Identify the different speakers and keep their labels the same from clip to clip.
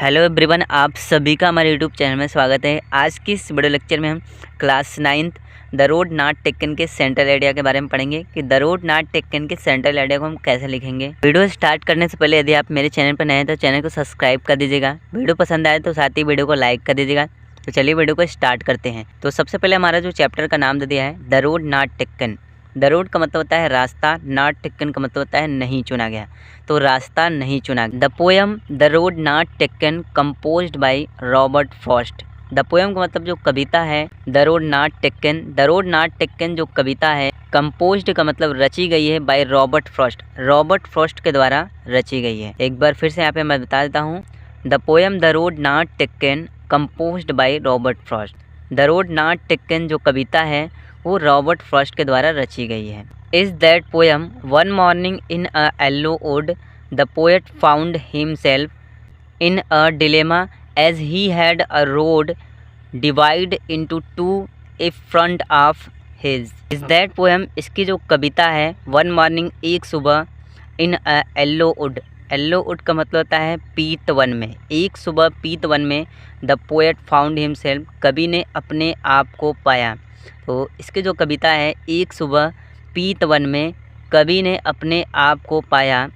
Speaker 1: Hello everyone, आप सभी का हमारे यूट्यूब चैनल में स्वागत है। आज की इस वीडियो लेक्चर में हम class 9th the road not taken के सेंट्रल आइडिया के बारे में पढ़ेंगे कि द रोड नॉट टेकन के सेंट्रल आइडिया को हम कैसे लिखेंगे। वीडियो स्टार्ट करने से पहले यदि आप मेरे चैनल पर नए हैं तो चैनल को सब्सक्राइब कर दीजिएगा। वीडियो पसंद आए तो साथ ही वीडियो को लाइक कर दीजिएगा। तो चलिए वीडियो को स्टार्ट करते हैं। तो सबसे पहले हमारा जो चैप्टर का नाम दे दिया है the road not taken. The road का मतलब होता है रास्ता, नॉट टेकन का मतलब होता है नहीं चुना गया, तो रास्ता नहीं चुना गया। The poem the road not taken composed by Robert Frost. The poem का मतलब जो कविता है the road not taken, the road not taken जो कविता है, कंपोज्ड का मतलब रची गई है by Robert Frost, Robert Frost के द्वारा रची गई है। एक बार फिर से यहाँ पे मैं बता देता हूँ, the poem the road not taken composed by Robert Frost. The road not taken जो कविता है वो रॉबर्ट फ्रॉस्ट के द्वारा रची गई है। Is that poem one morning in a yellow wood the poet found himself in a dilemma as he had a road divide into two in front of his. Is that poem इसकी जो कविता है, one morning एक सुबह, in a yellow wood, yellow wood का मतलब होता है पीत वन में, एक सुबह पीत वन में, द पोएट फाउंड हिमसेल्फ कवि ने अपने आप को पाया। तो इसकी जो कविता है, एक सुबह पीत वन में कवि ने अपने आप को पाया,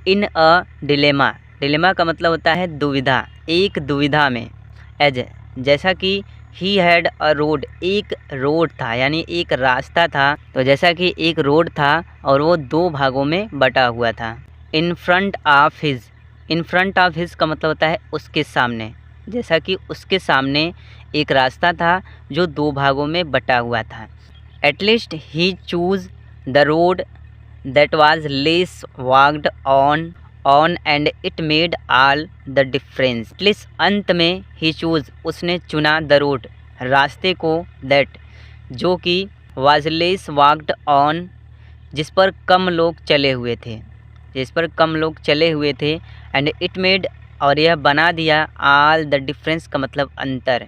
Speaker 1: इन अ डिलेमा, डिलेमा का मतलब होता है दुविधा, एक दुविधा में, एज जैसा कि ही हैड अ रोड, एक रोड था यानी एक रास्ता था, तो जैसा कि एक रोड था और वो दो भागों में बटा हुआ था। इन front of his, in front of his का मतलब होता है उसके सामने, जैसा कि उसके सामने एक रास्ता था जो दो भागों में बटा हुआ था। At least he choose the road that was less walked on and it made all the difference. At least अंत में ही चूज उसने चुना द रोड रास्ते को, दैट जो कि वाज लेस वॉक्ड ऑन जिस पर कम लोग चले हुए थे, जिस पर कम लोग चले हुए थे, एंड इट मेड और यह बना दिया ऑल द डिफरेंस का मतलब अंतर।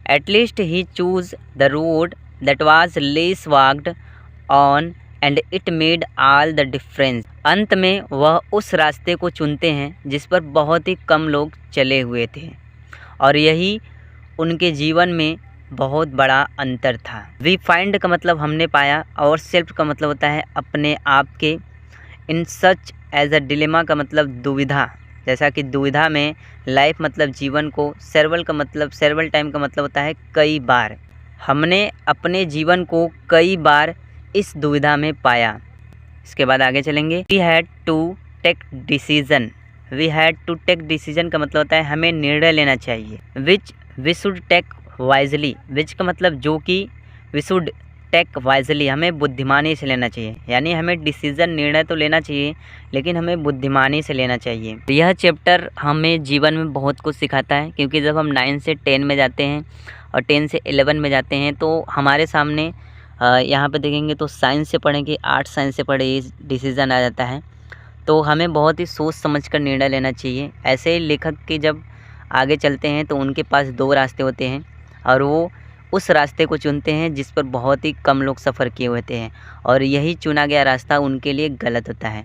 Speaker 1: At least he choose the road that was less walked on and it made all the difference. अंत में वह उस रास्ते को चुनते हैं जिस पर बहुत ही कम लोग चले हुए थे और यही उनके जीवन में बहुत बड़ा अंतर था। वी फाइंड का मतलब हमने पाया और सेल्फ का मतलब होता है अपने आप के। इन सच एज अ डिलेमा का मतलब दुविधा, जैसा कि दुविधा में, लाइफ मतलब जीवन को, सेवरल का मतलब, सेवरल टाइम का मतलब होता है कई बार। हमने अपने जीवन को कई बार इस दुविधा में पाया। इसके बाद आगे चलेंगे। We had to take decision, we had to take decision का मतलब होता है हमें निर्णय लेना चाहिए। Which we should take wisely, which का मतलब जो कि, वी शुड टेक वाइजली हमें बुद्धिमानी से लेना चाहिए, यानी हमें डिसीज़न, निर्णय तो लेना चाहिए लेकिन हमें बुद्धिमानी से लेना चाहिए। यह चैप्टर हमें जीवन में बहुत कुछ सिखाता है, क्योंकि जब हम 9 से 10 में जाते हैं और 10 से 11 में जाते हैं तो हमारे सामने यहाँ पे देखेंगे तो साइंस से पढ़ेंगे, आर्ट्स साइंस से पढ़े, डिसीज़न आ जाता है। तो हमें बहुत ही सोच समझ कर निर्णय लेना चाहिए। ऐसे ही लेखक के जब आगे चलते हैं तो उनके पास दो रास्ते होते हैं और वो उस रास्ते को चुनते हैं जिस पर बहुत ही कम लोग सफ़र किए होते हैं और यही चुना गया रास्ता उनके लिए गलत होता है।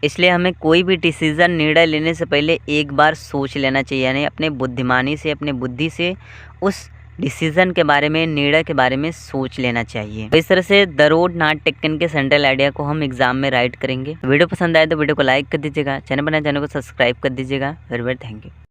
Speaker 1: इसलिए हमें कोई भी डिसीज़न, निर्णय लेने से पहले एक बार सोच लेना चाहिए, यानी अपने बुद्धिमानी से, अपने बुद्धि से उस डिसीज़न के बारे में, निर्णय के बारे में सोच लेना चाहिए। तो इस तरह से द रोड नॉट टेकन के सेंट्रल आइडिया को हम एग्जाम में राइट करेंगे। वीडियो पसंद आए तो वीडियो को लाइक कर दीजिएगा, चैनल बनाए चैनल को सब्सक्राइब कर दीजिएगा। Very very thank you.